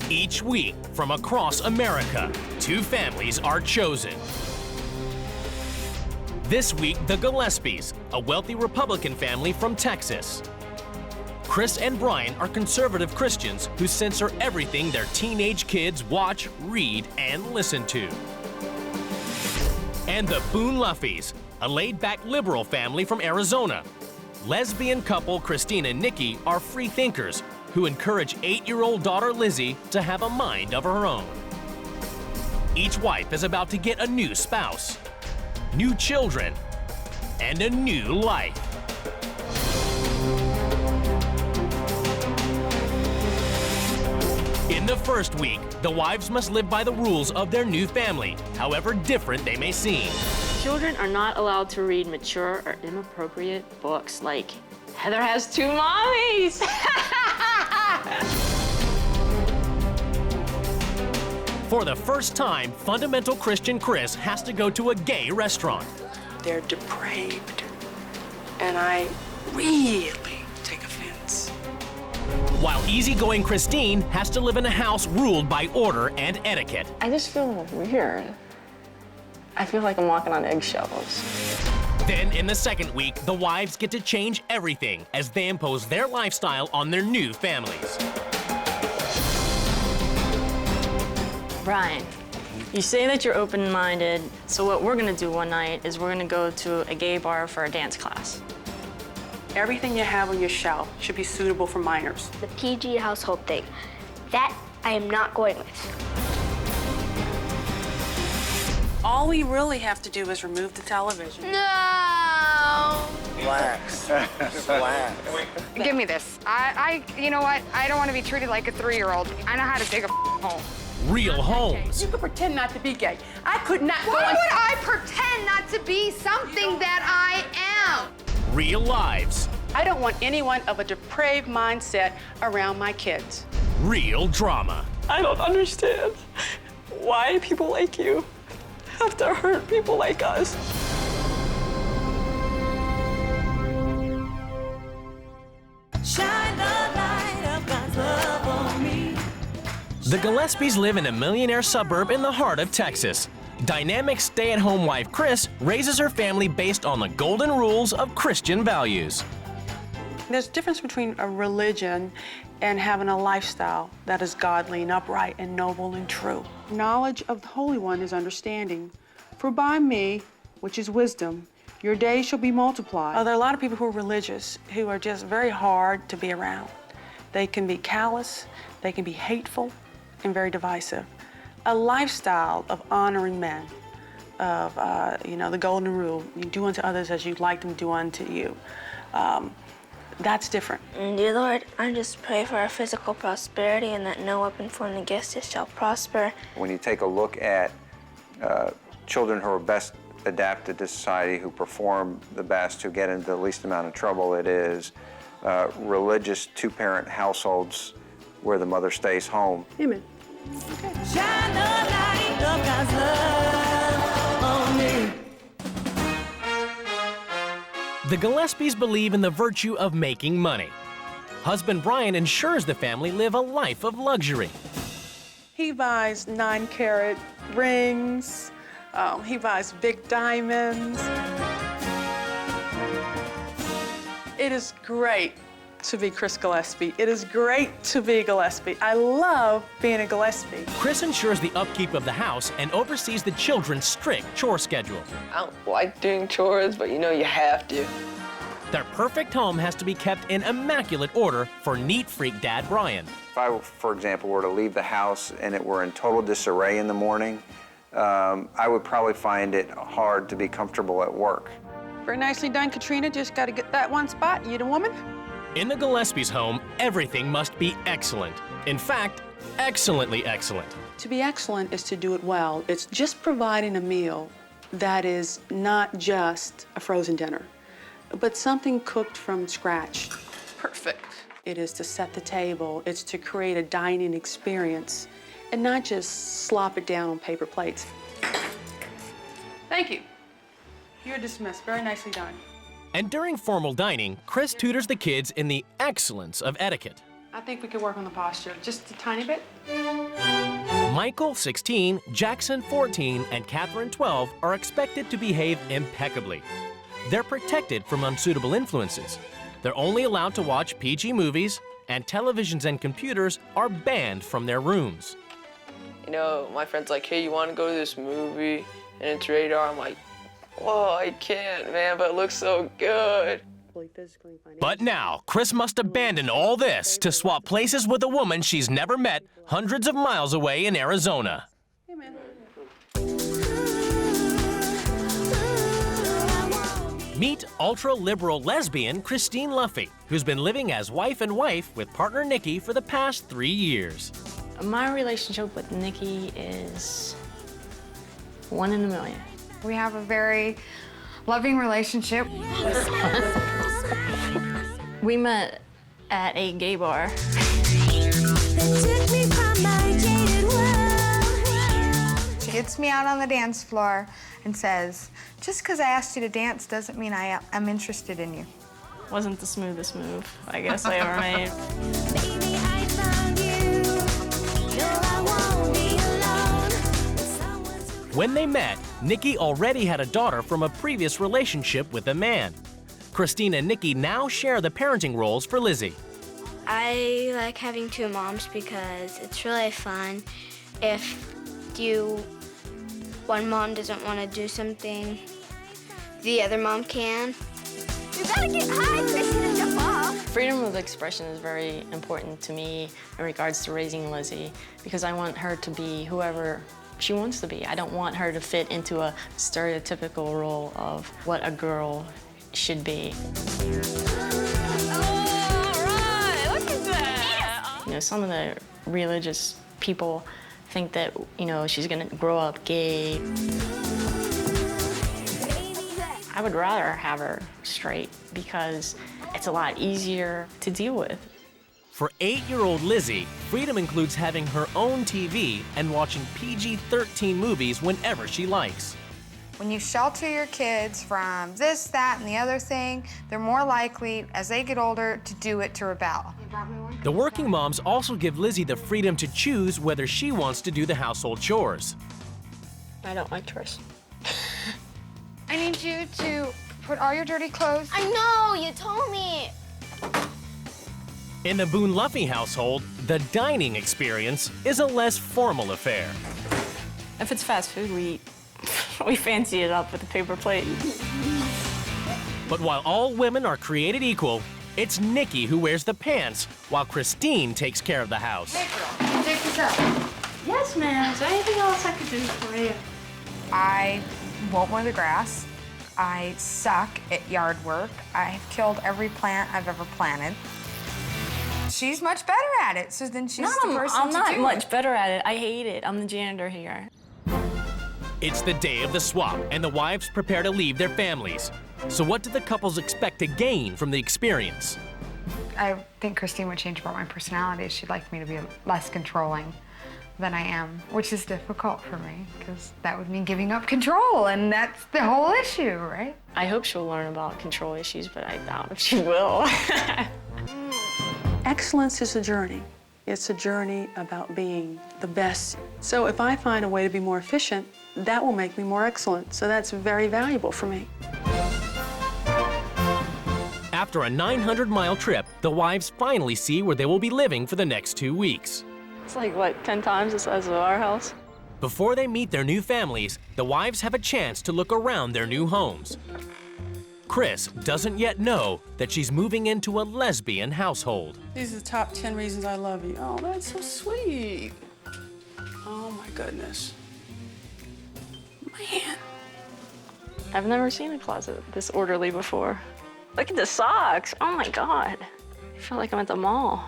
Each week, from across America, 2 families are chosen. This week, the Gillespies, a wealthy Republican family from Texas. Chris and Brian are conservative Christians who censor everything their teenage kids watch, read, and listen to. And the Boon Luffies, a laid-back liberal family from Arizona. Lesbian couple Christina and Nikki are free thinkers who encourage 8-year-old daughter Lizzie to have a mind of her own. Each wife is about to get a new spouse, new children, and a new life. In the first week, the wives must live by the rules of their new family, however different they may seem. Children are not allowed to read mature or inappropriate books like Heather Has 2 Mommies. For the first time, fundamental Christian Chris has to go to a gay restaurant. They're depraved, and I really take offense. While easygoing Christine has to live in a house ruled by order and etiquette. I just feel weird. I feel like I'm walking on eggshells. Then in the second week, the wives get to change everything as they impose their lifestyle on their new families. Brian, you say that you're open-minded, so what we're gonna do one night is we're gonna go to a gay bar for a dance class. Everything you have on your shelf should be suitable for minors. The PG household thing, that I am not going with. All we really have to do is remove the television. No! Relax. Relax. Give me this. You know what? I don't want to be treated like a 3-year-old. I know how to dig a hole. Real homes. You could pretend not to be gay. I could not go Why and... would I pretend not to be something that I am? Real lives. I don't want anyone of a depraved mindset around my kids. Real drama. I don't understand why people like you have to hurt people like us. Shine the light of God's love on me. The Gillespies live in a millionaire suburb in the heart of Texas. Dynamic stay-at-home wife Chris raises her family based on the golden rules of Christian values. There's a difference between a religion and having a lifestyle that is godly and upright and noble and true. Knowledge of the Holy One is understanding. For by me, which is wisdom, your days shall be multiplied. There are a lot of people who are religious who are just very hard to be around. They can be callous, they can be hateful, and very divisive. A lifestyle of honoring men, of the golden rule, you do unto others as you'd like them to do unto you. That's different. Dear Lord, I just pray for our physical prosperity and that no weapon formed against us shall prosper. When you take a look at children who are best adapted to society, who perform the best, who get into the least amount of trouble, it is religious 2-parent households where the mother stays home. Amen. Shine the light of God's love on me. The Gillespies believe in the virtue of making money. Husband Brian ensures the family live a life of luxury. He buys 9-carat rings. He buys big diamonds. It is great to be Chris Gillespie. It is great to be Gillespie. I love being a Gillespie. Chris ensures the upkeep of the house and oversees the children's strict chore schedule. I don't like doing chores, but you have to. Their perfect home has to be kept in immaculate order for neat freak dad Brian. If I, for example, were to leave the house and it were in total disarray in the morning, I would probably find it hard to be comfortable at work. Very nicely done, Katrina. Just got to get that one spot. You the woman? In the Gillespies' home, everything must be excellent. In fact, excellently excellent. To be excellent is to do it well. It's just providing a meal that is not just a frozen dinner, but something cooked from scratch. Perfect. It is to set the table. It's to create a dining experience and not just slop it down on paper plates. Thank you. You're dismissed. Very nicely done. And during formal dining, Chris tutors the kids in the excellence of etiquette. I think we could work on the posture just a tiny bit. Michael, 16, Jackson, 14, and Catherine, 12, are expected to behave impeccably. They're protected from unsuitable influences. They're only allowed to watch PG movies, and televisions and computers are banned from their rooms. You know, my friend's like, hey, you want to go to this movie? And it's rated R. I'm like, whoa, I can't, man, but it looks so good. But now, Chris must abandon all this to swap places with a woman she's never met hundreds of miles away in Arizona. Hey, man. Meet ultra-liberal lesbian Christine Luffy, who's been living as wife and wife with partner Nikki for the past 3 years. My relationship with Nikki is 1 in a million. We have a very loving relationship. We met at a gay bar. She gets me out on the dance floor and says, just because I asked you to dance doesn't mean I'm interested in you. Wasn't the smoothest move I guess I ever made. When they met, Nikki already had a daughter from a previous relationship with a man. Christina and Nikki now share the parenting roles for Lizzie. I like having 2 moms because it's really fun. If one mom doesn't want to do something, the other mom can. You gotta get high, Christina, jump off. Freedom of expression is very important to me in regards to raising Lizzie because I want her to be whoever she wants to be. I don't want her to fit into a stereotypical role of what a girl should be. You know, some of the religious people think that, you know, she's gonna grow up gay. I would rather have her straight because it's a lot easier to deal with. For 8-year-old Lizzie, freedom includes having her own TV and watching PG-13 movies whenever she likes. When you shelter your kids from this, that, and the other thing, they're more likely, as they get older, to do it to rebel. The working moms also give Lizzie the freedom to choose whether she wants to do the household chores. I don't like chores. I need you to put all your dirty clothes. I know, you told me. In the Boon Luffy household, the dining experience is a less formal affair. If it's fast food, we fancy it up with a paper plate. But while all women are created equal, it's Nikki who wears the pants while Christine takes care of the house. Hey, girl, take this out. Yes, ma'am. Is there anything else I could do for you? I won't mow the grass. I suck at yard work. I've killed every plant I've ever planted. She's much better at it, so then she's the person I'm to not do much it. better at it. I hate it. I'm the janitor here. It's the day of the swap, and the wives prepare to leave their families. So what do the couples expect to gain from the experience? I think Christine would change about my personality. She'd like me to be less controlling than I am, which is difficult for me, because that would mean giving up control, and that's the whole issue, right? I hope she'll learn about control issues, but I doubt if she will. Excellence is a journey. It's a journey about being the best. So if I find a way to be more efficient, that will make me more excellent. So that's very valuable for me. After a 900-mile trip, the wives finally see where they will be living for the next 2 weeks. It's like, what, 10 times the size of our house? Before they meet their new families, the wives have a chance to look around their new homes. Chris doesn't yet know that she's moving into a lesbian household. These are the top 10 reasons I love you. Oh, that's so sweet. Oh, my goodness. Man. I've never seen a closet this orderly before. Look at the socks. Oh, my God. I feel like I'm at the mall.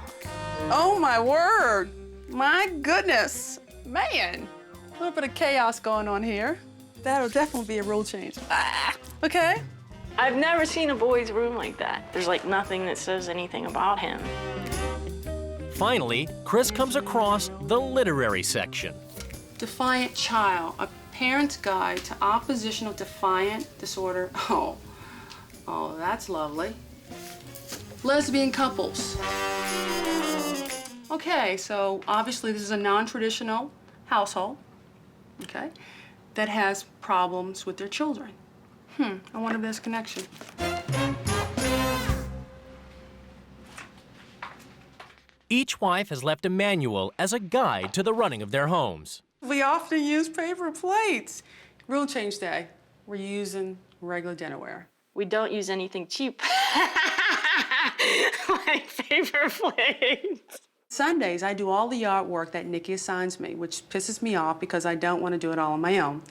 Oh, my word. My goodness. Man. A little bit of chaos going on here. That'll definitely be a rule change. Okay. I've never seen a boy's room like that. There's like nothing that says anything about him. Finally, Chris comes across the literary section. Defiant Child, a parent's guide to oppositional defiant disorder. Oh, that's lovely. Lesbian couples. Okay, so obviously this is a non-traditional household, okay, that has problems with their children. I wonder if there's a connection. Each wife has left a manual as a guide to the running of their homes. We often use paper plates. Rule change day, we're using regular dinnerware. We don't use anything cheap. Like paper plates. Sundays, I do all the yard work that Nikki assigns me, which pisses me off because I don't want to do it all on my own.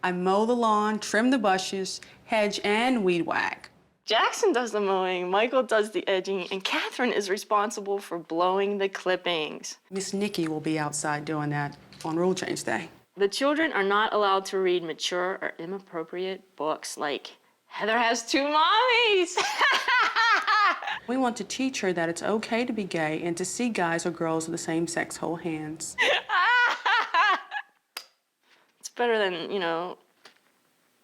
I mow the lawn, trim the bushes, hedge, and weed whack. Jackson does the mowing, Michael does the edging, and Catherine is responsible for blowing the clippings. Miss Nikki will be outside doing that on rule change day. The children are not allowed to read mature or inappropriate books like Heather Has Two Mommies. We want to teach her that it's okay to be gay and to see guys or girls of the same sex hold hands. It's better than, you know,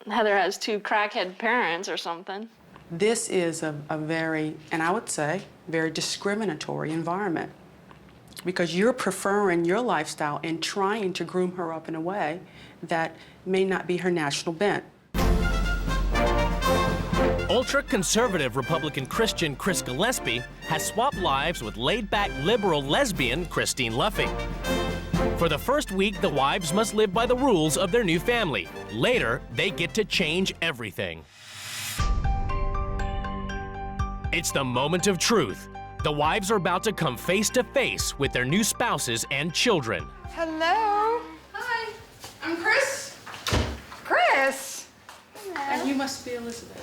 Heather has two crackhead parents or something. This is a very, and I would say, very discriminatory environment because you're preferring your lifestyle and trying to groom her up in a way that may not be her natural bent. Ultra-conservative Republican Christian Chris Gillespie has swapped lives with laid-back liberal lesbian Christine Luffy. For the first week, the wives must live by the rules of their new family. Later, they get to change everything. It's the moment of truth. The wives are about to come face to face with their new spouses and children. Hello. Hi, I'm Chris. Chris. And you must be Elizabeth.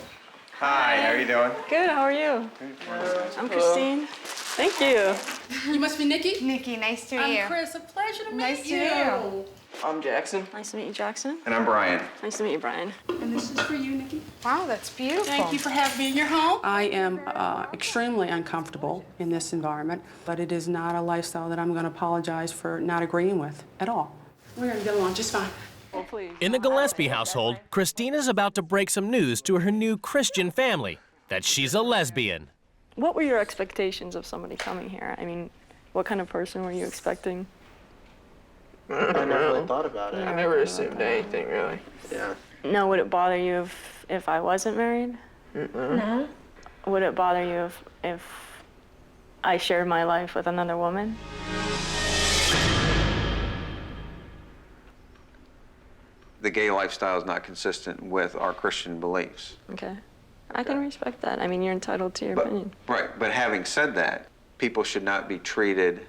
Hi, how are you doing? Good, how are you? I'm Christine. Thank you. You must be Nikki? Nikki, nice to meet you. I'm Chris, a pleasure to meet Nice to you. meet you. I'm Jackson. Nice to meet you, Jackson. And I'm Brian. Nice to meet you, Brian. And this is for you, Nikki. Wow, that's beautiful. Thank you for having me in your home. I am extremely uncomfortable in this environment, but it is not a lifestyle that I'm going to apologize for not agreeing with at all. We're going to get along just fine. Oh, please. In the Gillespie household, Christina's about to break some news to her new Christian family that she's a lesbian. What were your expectations of somebody coming here? I mean, what kind of person were you expecting? I never really thought about it. I never assumed anything, really. Yeah. No, would it bother you if I wasn't married? No. Would it bother you if I shared my life with another woman? The gay lifestyle is not consistent with our Christian beliefs. Okay. I can respect that. I mean, you're entitled to your opinion. Right, but having said that, people should not be treated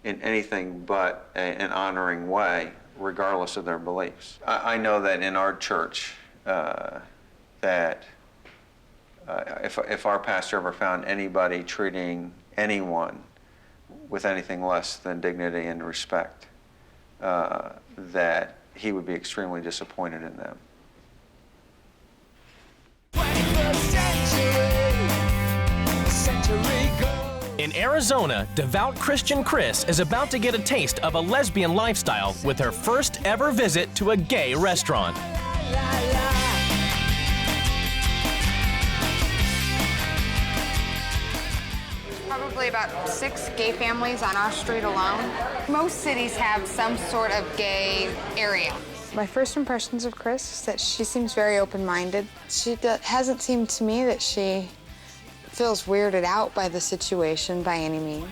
in anything but an honoring way, regardless of their beliefs. I know that in our church, that if our pastor ever found anybody treating anyone with anything less than dignity and respect, that he would be extremely disappointed in them. In Arizona, devout Christian Chris is about to get a taste of a lesbian lifestyle with her first ever visit to a gay restaurant. Probably about 6 gay families on our street alone. Most cities have some sort of gay area. My first impressions of Chris is that she seems very open-minded. She hasn't seemed to me that she feels weirded out by the situation by any means.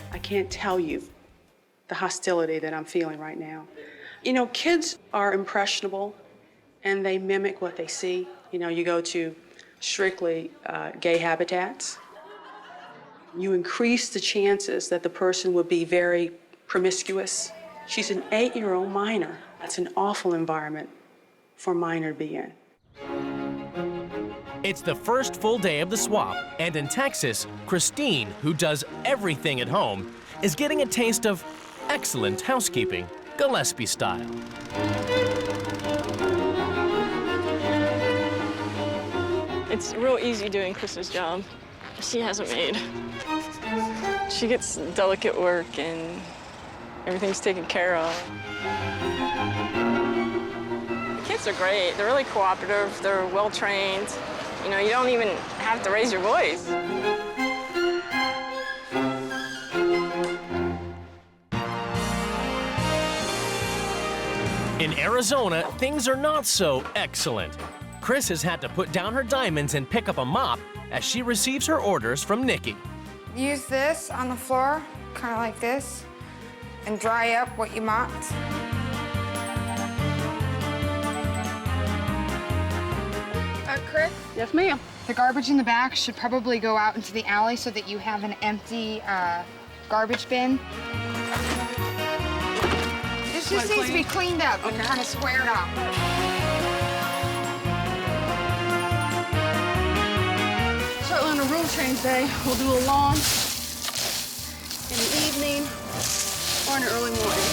I can't tell you the hostility that I'm feeling right now. You know, kids are impressionable and they mimic what they see. You know, you go to strictly gay habitats, you increase the chances that the person would be very promiscuous. She's an 8-year-old minor. That's an awful environment for a minor to be in. It's the first full day of the swap, and in Texas, Christine, who does everything at home, is getting a taste of excellent housekeeping, Gillespie style. It's real easy doing Chris's job. She has a maid. She gets delicate work and everything's taken care of. The kids are great. They're really cooperative. They're well trained. You know, you don't even have to raise your voice. In Arizona, things are not so excellent. Chris has had to put down her diamonds and pick up a mop as she receives her orders from Nikki. Use this on the floor, kind of like this, and dry up what you mopped. Chris? Yes, ma'am. The garbage in the back should probably go out into the alley so that you have an empty garbage bin. This just needs to be cleaned up and kind of squared off. Certainly on a rule change day, we'll do a lawn in the evening or in the early morning.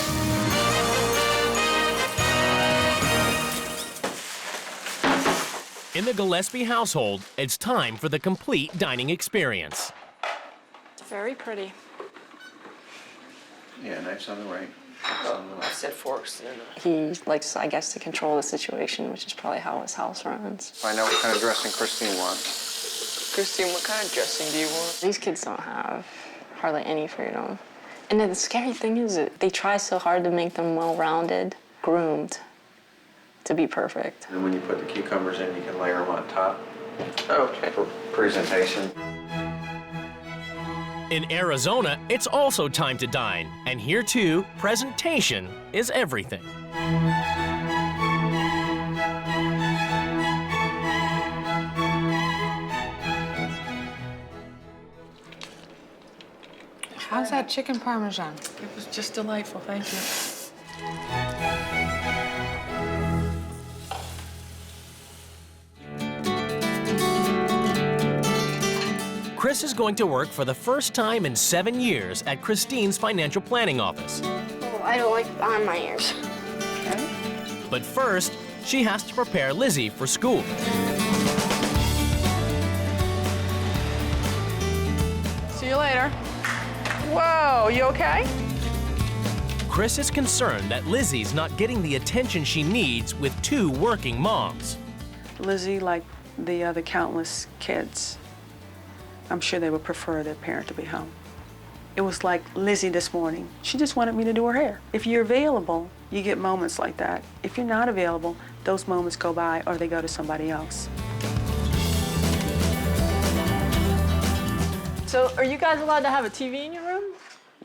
In the Gillespie household, it's time for the complete dining experience. It's very pretty. Yeah, knives on the right. I said forks. He likes, I guess, to control the situation, which is probably how his house runs. Find out what kind of dressing Christine wants. Christine, what kind of dressing do you want? These kids don't have hardly any freedom. And then the scary thing is that they try so hard to make them well-rounded, groomed, to be perfect. And when you put the cucumbers in, you can layer them on top. Okay. For presentation. In Arizona, it's also time to dine. And here too, presentation is everything. How's that chicken parmesan? It was just delightful, thank you. Chris is going to work for the first time in 7 years at Christine's financial planning office. Oh, I don't like on my ears. But first, she has to prepare Lizzie for school. See you later. Whoa, you okay? Chris is concerned that Lizzie's not getting the attention she needs with 2 working moms. Lizzie, like the other countless kids, I'm sure they would prefer their parent to be home. It was like Lizzie this morning. She just wanted me to do her hair. If you're available, you get moments like that. If you're not available, those moments go by or they go to somebody else. So are you guys allowed to have a TV in your room?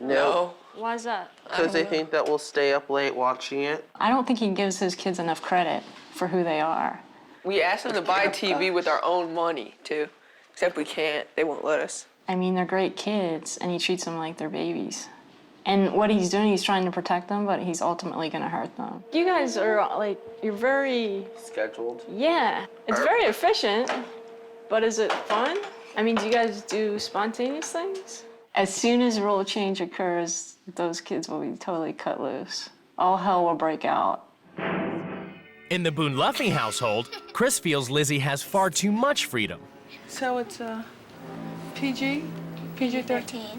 No. Why is that? Because they think that we'll stay up late watching it. I don't think he gives his kids enough credit for who they are. We asked them to buy a TV with our own money, too. Except we can't. They won't let us. I mean, they're great kids, and he treats them like they're babies. And what he's doing, he's trying to protect them, but he's ultimately gonna hurt them. You guys are like, you're very... Scheduled. Yeah, it's very efficient, but is it fun? I mean, do you guys do spontaneous things? As soon as rule change occurs, those kids will be totally cut loose. All hell will break out. In the Boon Luffy household, Chris feels Lizzie has far too much freedom. So it's PG? PG-13?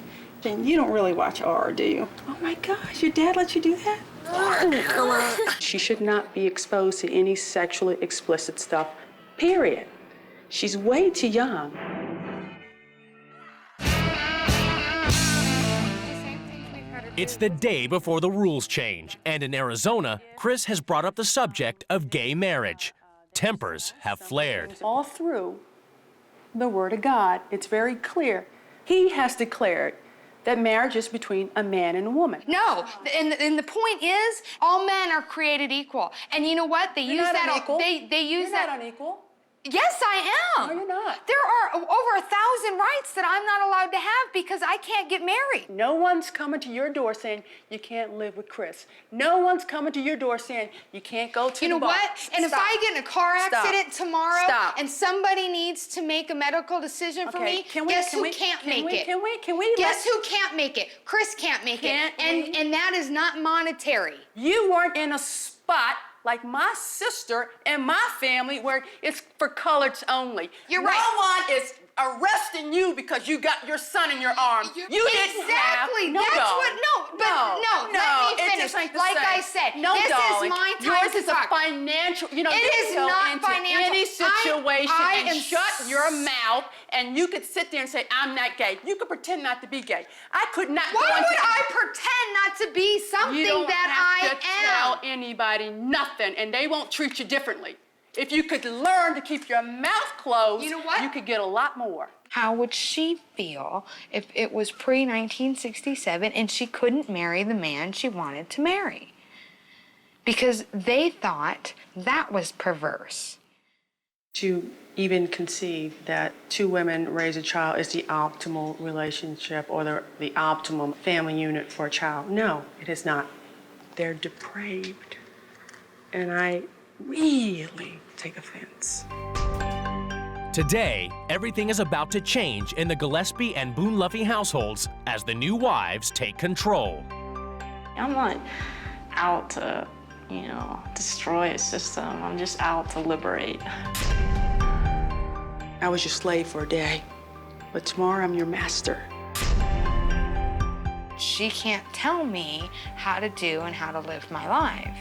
You don't really watch R, do you? Oh my gosh, your dad let you do that? She should not be exposed to any sexually explicit stuff, period. She's way too young. It's the day before the rules change, and in Arizona, Chris has brought up the subject of gay marriage. Tempers have flared. All through the Word of God, it's very clear. He has declared that marriage is between a man and a woman. No, and the point is, all men are created equal. And you know what? They use that. Unequal. They use that. You're not unequal. Yes, I am. No, you're not. There are over 1,000 rights that I'm not allowed to have because I can't get married. No one's coming to your door saying you can't live with Chris. No one's coming to your door saying you can't go to You know the bar. what? And if Stop. I get in a car Stop. accident tomorrow Stop. and somebody needs to make a medical decision for me, guess who can't make it? Can we Guess who can't make it? Chris can't make it. And that is not monetary. You weren't in a spot like my sister and my family where it's for coloreds only. You're right. No one is arresting you because you got your son in your arms. You didn't have. Exactly. No, That's darling. what. No, but no. Let me it finish. just ain't the Like same. I said, no, this darling. is my time Yours to is talk. a financial. You know, It you is can go not into financial. any situation I and am shut your mouth, and you could sit there and say, "I'm not gay." You could pretend not to be gay. I could not. Why go into would I pretend not to be something You don't that have to tell I am? anybody nothing, and they won't treat you differently. If you could learn to keep your mouth closed, You know what? you could get a lot more. How would she feel if it was pre-1967 and she couldn't marry the man she wanted to marry? Because they thought that was perverse. To even conceive that two women raise a child is the optimal relationship or the optimum family unit for a child. No, it is not. They're depraved. And I really take offense. Today, everything is about to change in the Gillespie and Boon Luffy households as the new wives take control. I'm not out to, destroy a system. I'm just out to liberate. I was your slave for a day, but tomorrow I'm your master. She can't tell me how to do and how to live my life.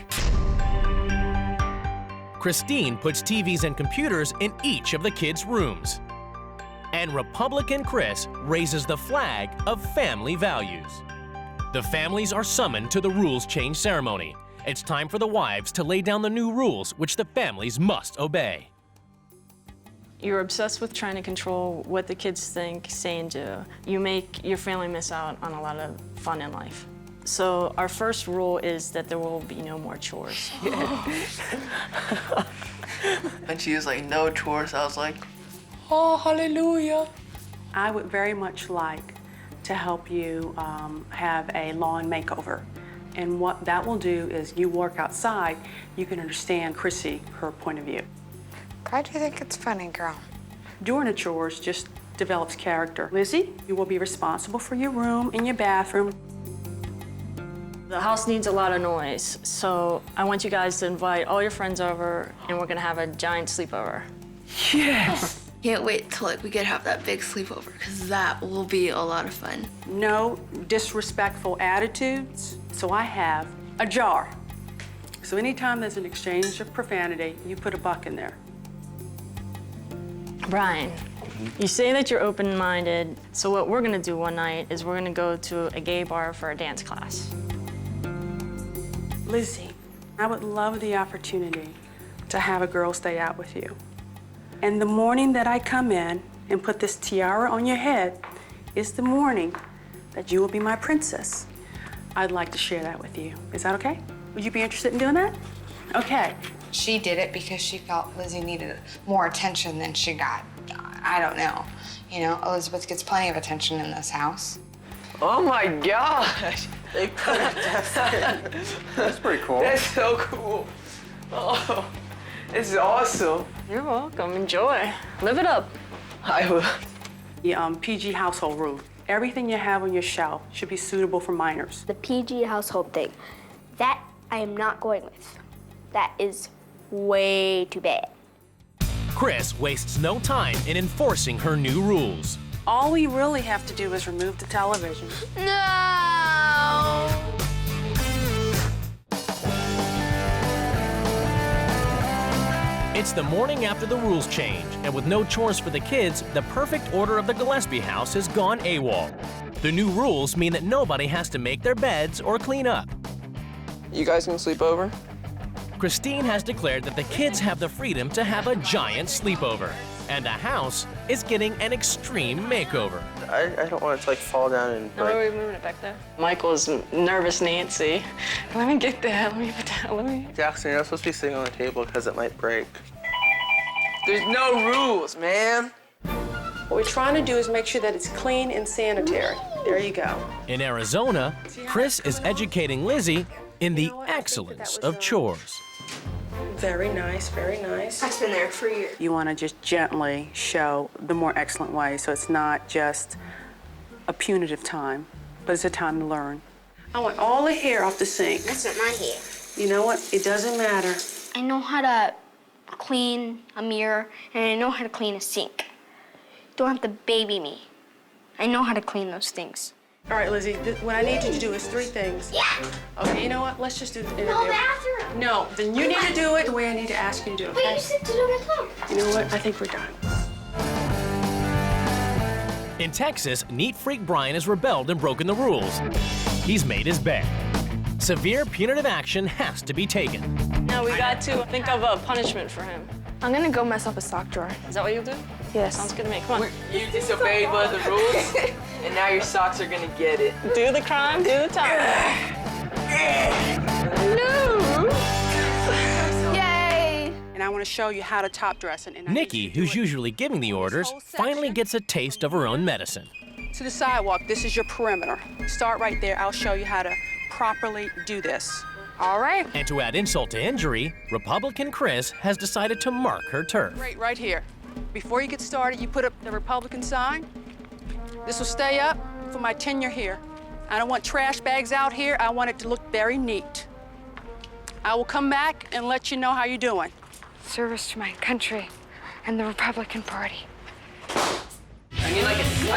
Christine puts TVs and computers in each of the kids' rooms. And Republican Chris raises the flag of family values. The families are summoned to the rules change ceremony. It's time for the wives to lay down the new rules which the families must obey. You're obsessed with trying to control what the kids think, say, and do. You make your family miss out on a lot of fun in life. So our first rule is that there will be no more chores. When she was like, no chores, I was like, oh, hallelujah. I would very much like to help you have a lawn makeover. And what that will do is you work outside, you can understand Chrissy, her point of view. Glad you think it's funny, girl. Doing the chores just develops character. Lizzie, you will be responsible for your room and your bathroom. The house needs a lot of noise, so I want you guys to invite all your friends over, and we're gonna have a giant sleepover. Yes! Can't wait till we get to have that big sleepover, because that will be a lot of fun. No disrespectful attitudes, so I have a jar. So anytime there's an exchange of profanity, you put a buck in there. Brian, you say that you're open-minded, so what we're gonna do one night is we're gonna go to a gay bar for a dance class. Lizzie, I would love the opportunity to have a girl stay out with you. And the morning that I come in and put this tiara on your head is the morning that you will be my princess. I'd like to share that with you. Is that okay? Would you be interested in doing that? Okay. She did it because she felt Lizzie needed more attention than she got. I don't know. Elizabeth gets plenty of attention in this house. Oh my gosh. They put a desk in. That's pretty cool. That's so cool. Oh, this is awesome. You're welcome. Enjoy. Live it up. I will. The PG household rule. Everything you have on your shelf should be suitable for minors. The PG household thing, that I am not going with. That is way too bad. Chris wastes no time in enforcing her new rules. All we really have to do is remove the television. No! It's the morning after the rules change, and with no chores for the kids, the perfect order of the Gillespie house has gone AWOL. The new rules mean that nobody has to make their beds or clean up. You guys can sleep over? Christine has declared that the kids have the freedom to have a giant sleepover, and the house is getting an extreme makeover. I don't want it to fall down and No, we're moving it back there. Michael's nervous Nancy. Let me get that. Let me put that. Let me. Jackson, you're not supposed to be sitting on the table because it might break. There's no rules, man. What we're trying to do is make sure that it's clean and sanitary. There you go. In Arizona, Chris is educating Lizzie in the excellence of chores. Very nice, very nice. I've been there for years. You want to just gently show the more excellent way, so it's not just a punitive time, but it's a time to learn. I want all the hair off the sink. That's not my hair. You know what? It doesn't matter. I know how to clean a mirror, and I know how to clean a sink. don't have to baby me. I know how to clean those things. All right, Lizzie, what I need you to do is 3 things. Yeah. Okay, you know what? Let's just do the interview. No bathroom. No, then you need to do it the way I need to ask you to do it, But okay? you said to do it at home. You know what? I think we're done. In Texas, neat freak Brian has rebelled and broken the rules. He's made his bed. Severe punitive action has to be taken. Now we got to think of a punishment for him. I'm gonna go mess up a sock drawer. Is that what you'll do? Yes. Sounds good to me. Come on. You disobeyed one of the rules, and now your socks are gonna get it. Do the crime, do the time. No! Yay! And I want to show you how to top dress. And Nikki, who's usually giving the orders, finally gets a taste of her own medicine. To the sidewalk, this is your perimeter. Start right there. I'll show you how to properly do this. All right. And to add insult to injury, Republican Chris has decided to mark her turf. Great, right here. Before you get started, you put up the Republican sign. This will stay up for my tenure here. I don't want trash bags out here. I want it to look very neat. I will come back and let you know how you're doing. Service to my country and the Republican Party. I need like a spoon.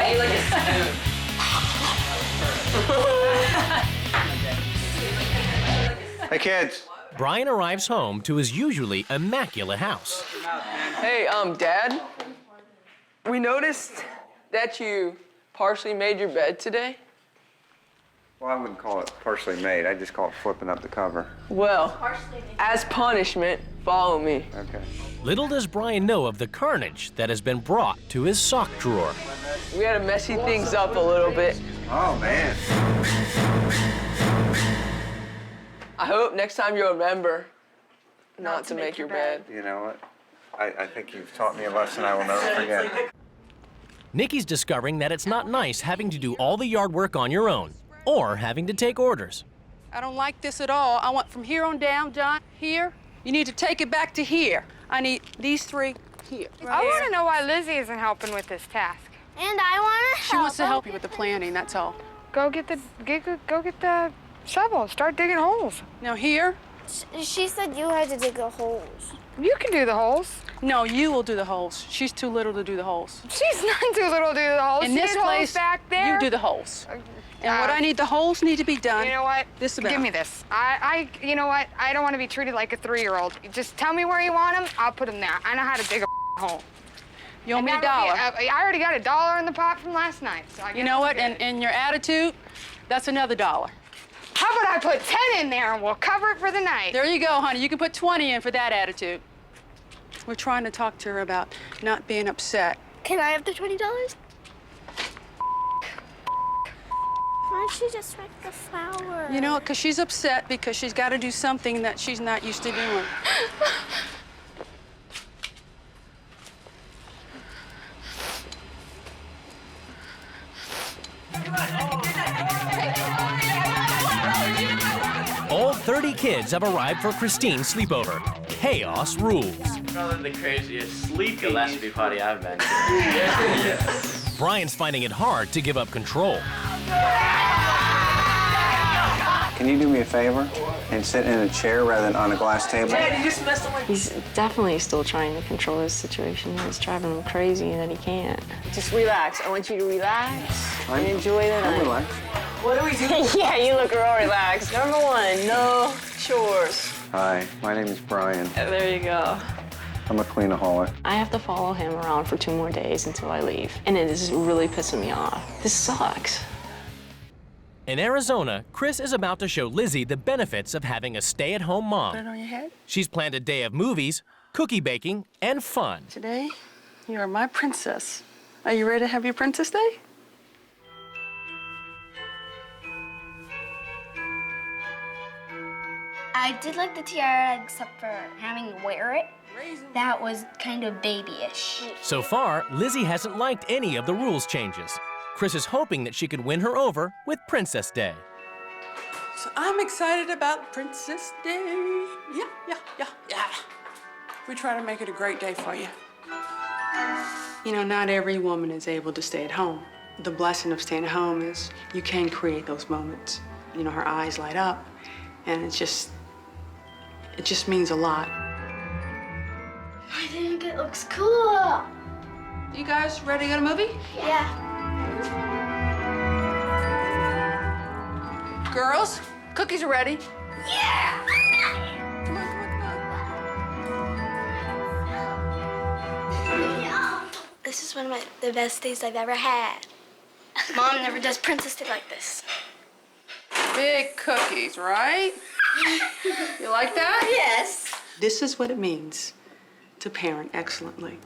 Hey, kids. Brian arrives home to his usually immaculate house. Hey, Dad, we noticed that you partially made your bed today. Well, I wouldn't call it partially made. I just call it flipping up the cover. Well, as punishment, follow me. Okay. Little does Brian know of the carnage that has been brought to his sock drawer. We had to messy things up a little bit. Oh, man. I hope next time you'll remember not to make your bed. You know what? I think you've taught me a lesson I will never forget. Nikki's discovering that it's not nice having to do all the yard work on your own or having to take orders. I don't like this at all. I want from here on down, John, here. You need to take it back to here. I need these 3 here. I want to know why Lizzie isn't helping with this task. And I want to help. She wants to help you with the planning, that's all. Go get the shovel. Start digging holes. Now here. She said you had to dig the holes. You can do the holes. No, you will do the holes. She's too little to do the holes. She's not too little to do the holes. In She this did holes place, back there. you do the holes. And what I need, the holes need to be done. You know what? This about. Give me this. You know what? I don't want to be treated like a 3-year-old. Just tell me where you want them. I'll put them there. I know how to dig a hole. You owe me $1. I already got $1 in the pot from last night. So I you know what? And your attitude, that's another $1. How about I put 10 in there and we'll cover it for the night? There you go, honey. You can put 20 in for that attitude. We're trying to talk to her about not being upset. Can I have the $20? Why don't you just write the flower? You know, because she's upset because she's got to do something that she's not used to doing. All 30 kids have arrived for Christine's sleepover. Chaos rules. Probably the craziest sleep Gillespie party I've been to. Brian's finding it hard to give up control. Can you do me a favor and sit in a chair rather than on a glass table? Dad, you just messed up my... He's definitely still trying to control his situation. It's driving him crazy that he can't. Just relax. I want you to relax and enjoy the night. I'm relaxed. What do we do? Yeah, you look real relaxed. Number 1, no chores. Hi, my name is Brian. There you go. I'm a cleanaholic. I have to follow him around for 2 more days until I leave. And it is really pissing me off. This sucks. In Arizona, Chris is about to show Lizzie the benefits of having a stay-at-home mom. Put it on your head. She's planned a day of movies, cookie baking, and fun. Today, you are my princess. Are you ready to have your Princess Day? I did like the tiara, except for having to wear it. That was kind of babyish. So far, Lizzie hasn't liked any of the rules changes. Chris is hoping that she could win her over with Princess Day. So I'm excited about Princess Day. Yeah. We try to make it a great day for you. You know, not every woman is able to stay at home. The blessing of staying at home is you can create those moments. You know, her eyes light up, and it just means a lot. I think it looks cool. You guys ready to go to a movie? Yeah. Girls, cookies are ready. Yeah! This is one of the best days I've ever had. Mom never does Princess Day like this. Big cookies, right? You like that? Yes. This is what it means to parent excellently.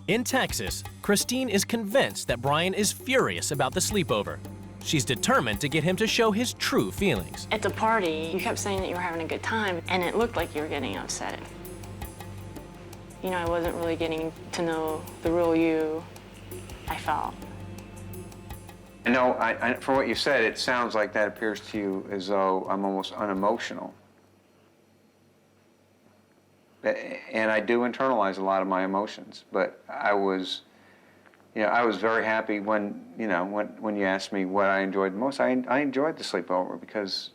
In Texas, Christine is convinced that Brian is furious about the sleepover. She's determined to get him to show his true feelings. At the party, you kept saying that you were having a good time, and it looked like you were getting upset. You know, I wasn't really getting to know the real you, I felt. I know, from what you said, it sounds like that appears to you as though I'm almost unemotional. And I do internalize a lot of my emotions, but I was very happy when you asked me what I enjoyed the most. I enjoyed the sleepover because,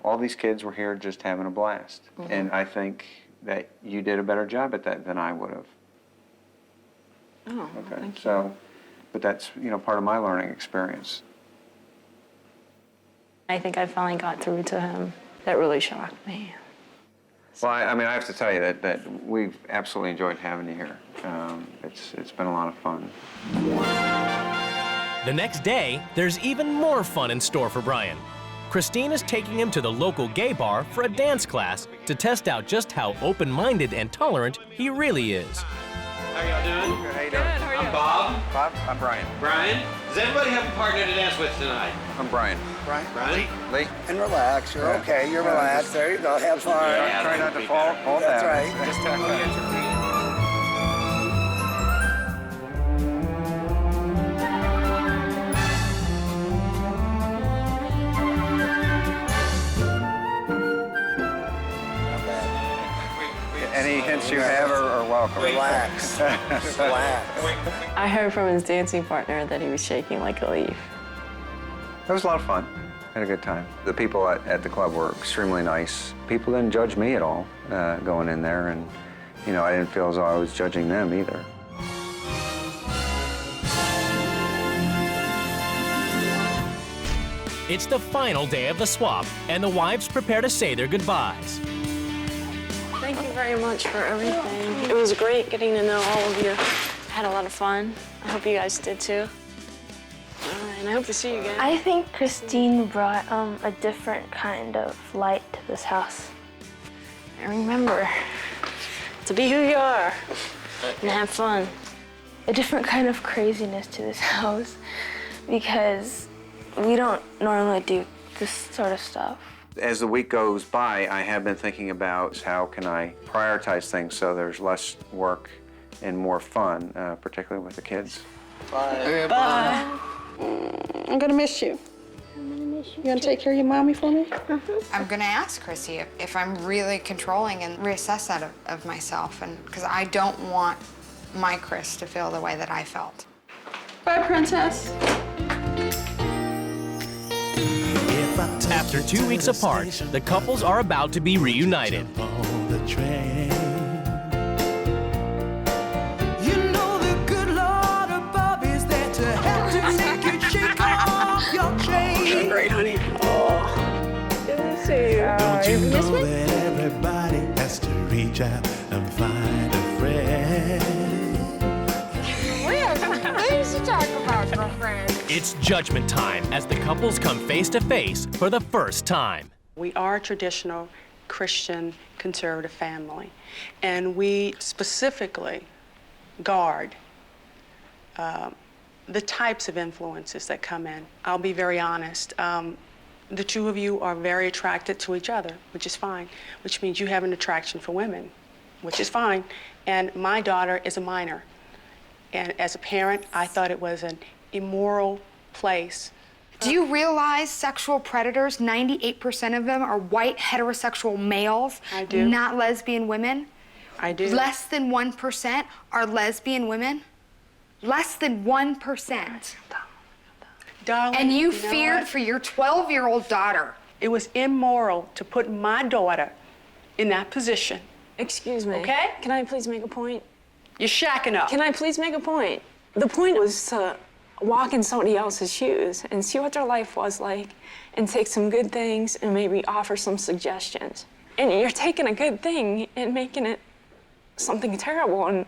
all these kids were here just having a blast. Mm-hmm. And I think that you did a better job at that than I would have. Oh, okay. Thank you. So, but that's, part of my learning experience. I think I finally got through to him. That really shocked me. Well, I have to tell you that we've absolutely enjoyed having you here. It's been a lot of fun. The next day, there's even more fun in store for Brian. Christine is taking him to the local gay bar for a dance class to test out just how open-minded and tolerant he really is. How y'all doing? Good, how you doing? Good, how are you? I'm Bob. Bob, I'm Brian. Brian, does everybody have a partner to dance with tonight? I'm Brian. Brian? Brian? Lee. And relax. You're okay. You're relaxed. There you go. Have fun. Yeah, try not to fall down. That's right. Just Get your feet. Any hints you have are welcome. Relax. Relax. I heard from his dancing partner that he was shaking like a leaf. It was a lot of fun. Had a good time. The people at the club were extremely nice. People didn't judge me at all going in there, and I didn't feel as though I was judging them either. It's the final day of the swap, and the wives prepare to say their goodbyes. Thank you very much for everything. It was great getting to know all of you. I had a lot of fun. I hope you guys did too. And I hope to see you again. I think Christine brought a different kind of light to this house. And remember to be who you are and have fun. A different kind of craziness to this house because we don't normally do this sort of stuff. As the week goes by, I have been thinking about how can I prioritize things so there's less work and more fun, particularly with the kids. Bye. Bye. I'm gonna miss you. You gonna take care of your mommy for me? I'm gonna ask Chrissy if I'm really controlling and reassess that of myself, and because I don't want my Chris to feel the way that I felt. Bye, Princess. After 2 weeks apart, the couples are about to be reunited. Great, honey. Oh, good to see you. Don't you know that everybody has to reach out and find a friend? We have some things to talk about, my friend. It's judgment time as the couples come face to face for the first time. We are a traditional Christian conservative family, and we specifically guard the types of influences that come in. I'll be very honest. The two of you are very attracted to each other, which is fine, which means you have an attraction for women, which is fine. And my daughter is a minor. And as a parent, I thought it was an immoral place. Do you realize sexual predators, 98% of them are white heterosexual males? I do. Not lesbian women? I do. Less than 1% are lesbian women? Less than 1%. Darling, And you know feared what? for your 12-year-old daughter. It was immoral to put my daughter in that position. Excuse me. Okay? Can I please make a point? You're shacking up. Can I please make a point? The point was to walk in somebody else's shoes and see what their life was like and take some good things and maybe offer some suggestions. And you're taking a good thing and making it something terrible. And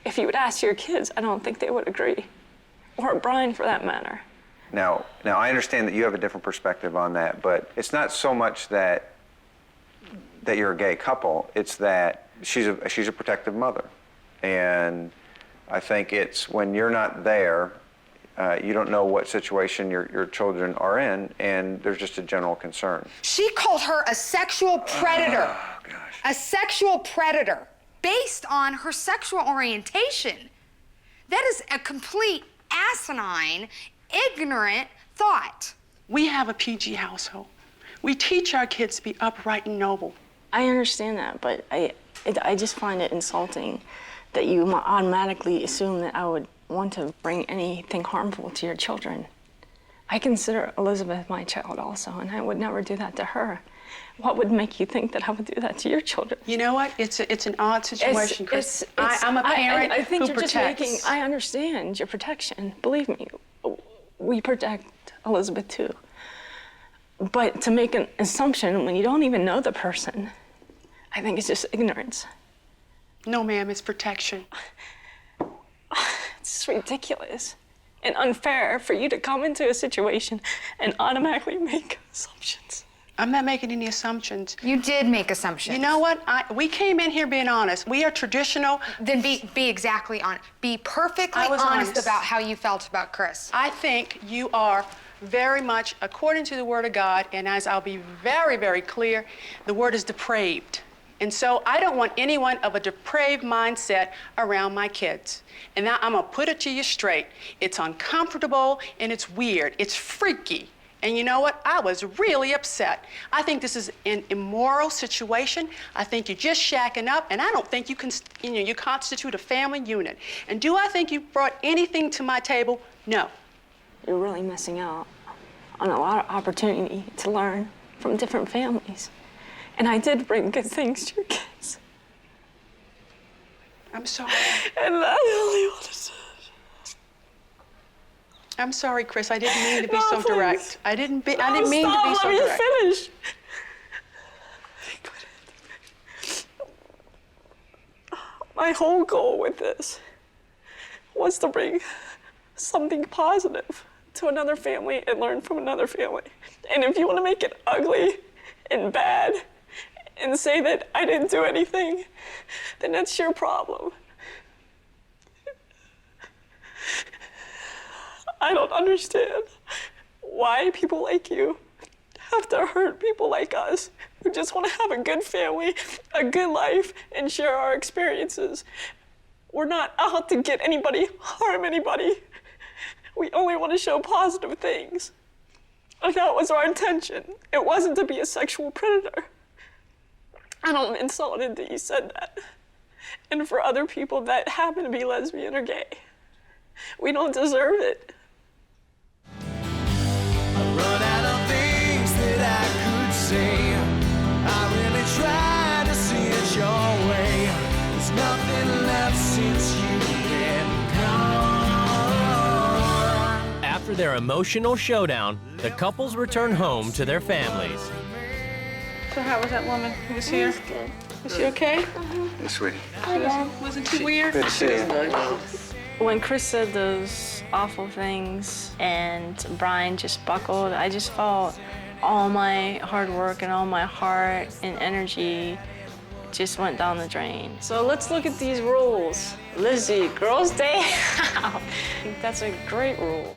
if you would ask your kids, I don't think they would agree. Or Brian, for that matter. Now I understand that you have a different perspective on that, but it's not so much that you're a gay couple. It's that she's a protective mother, and I think it's when you're not there, you don't know what situation your children are in, and there's just a general concern. She called her a sexual predator. Oh, gosh. A sexual predator based on her sexual orientation. That is a complete asinine, ignorant thought. We have a PG household. We teach our kids to be upright and noble. I understand that, but I just find it insulting that you automatically assume that I would want to bring anything harmful to your children. I consider Elizabeth my child also, and I would never do that to her. What would make you think that I would do that to your children? You know what? It's an odd situation, Chris. I'm a parent I think who you're protects. just making, I understand your protection. Believe me, we protect Elizabeth too. But to make an assumption when you don't even know the person, I think it's just ignorance. No, ma'am, it's protection. It's ridiculous and unfair for you to come into a situation and automatically make assumptions. I'm not making any assumptions. You did make assumptions. You know what? We came in here being honest. We are traditional. Then be exactly honest. Be perfectly honest about how you felt about Chris. I think you are very much according to the Word of God, and as I'll be very, very clear, the word is depraved. And so I don't want anyone of a depraved mindset around my kids. And now I'm gonna put it to you straight. It's uncomfortable and it's weird. It's freaky. And you know what? I was really upset. I think this is an immoral situation. I think you're just shacking up, and I don't think you constitute a family unit. And do I think you brought anything to my table? No. You're really missing out on a lot of opportunity to learn from different families. And I did bring good things to your kids. I'm sorry. And I only wanted to... I'm sorry, Chris. I didn't mean to be so please. direct. I didn't mean to be so direct. Let me finish. My whole goal with this was to bring something positive to another family and learn from another family. And if you want to make it ugly and bad and say that I didn't do anything, then that's your problem. I don't understand why people like you have to hurt people like us who just want to have a good family, a good life, and share our experiences. We're not out to get anybody, harm anybody. We only want to show positive things. And that was our intention. It wasn't to be a sexual predator. And I'm insulted that you said that. And for other people that happen to be lesbian or gay, we don't deserve it. Run out of things that I could say. I really tried to see it your way. There's nothing left since you've been gone. After their emotional showdown, the couples return home to their families. So how was that woman who was here? Good. Was she okay? Hey, sweetie. Wasn't too weird? Good to see you. When Chris said those awful things and Brian just buckled, I just felt all my hard work and all my heart and energy just went down the drain. So let's look at these rules. Lizzie, girls' day out. I think that's a great rule.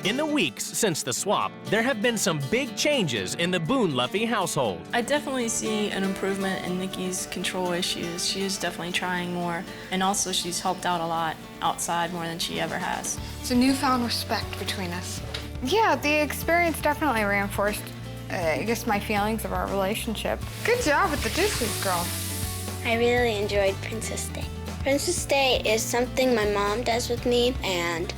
In the weeks since the swap, there have been some big changes in the Boon Luffy household. I definitely see an improvement in Nikki's control issues. She is definitely trying more, and also she's helped out a lot outside more than she ever has. It's a newfound respect between us. Yeah, the experience definitely reinforced, I guess, my feelings of our relationship. Good job with the dishes, girl. I really enjoyed Princess Day. Princess Day is something my mom does with me, and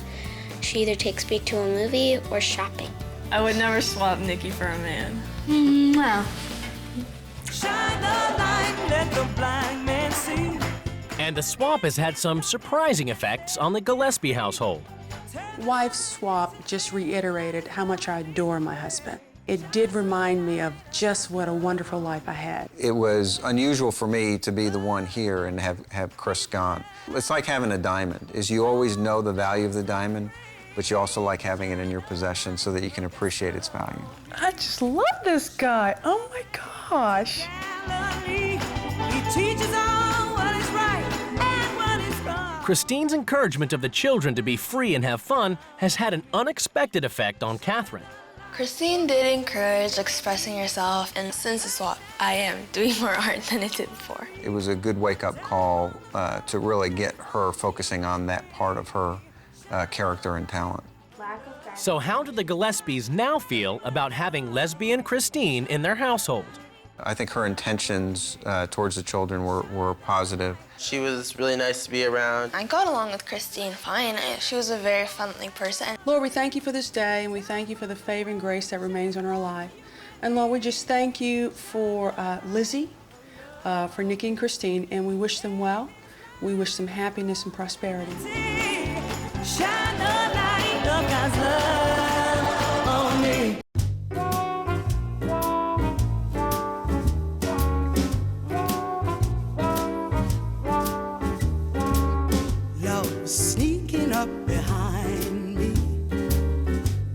she either takes me to a movie or shopping. I would never swap Nikki for a man. No. Shine the light, let the blind man And the swap has had some surprising effects on the Gillespie household. Wife swap just reiterated how much I adore my husband. It did remind me of just what a wonderful life I had. It was unusual for me to be the one here and have Chris gone. It's like having a diamond, is you always know the value of the diamond, but you also like having it in your possession so that you can appreciate its value. I just love this guy. Oh my gosh. He teaches all what is right and what is wrong. Christine's encouragement of the children to be free and have fun has had an unexpected effect on Catherine. Christine did encourage expressing yourself, and since the swap, I am doing more art than I did before. It was a good wake-up call to really get her focusing on that part of her character and talent. So how do the Gillespies now feel about having lesbian Christine in their household? I think her intentions towards the children were positive. She was really nice to be around. I got along with Christine fine. She was a very friendly person. Lord, we thank you for this day, and we thank you for the favor and grace that remains on our life. And Lord, we just thank you for Lizzie, for Nikki and Christine, and we wish them well. We wish them happiness and prosperity. Shine the light of God's love on me. Love sneaking up behind me.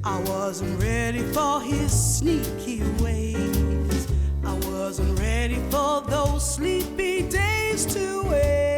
I wasn't ready for his sneaky ways. I wasn't ready for those sleepy days to wait.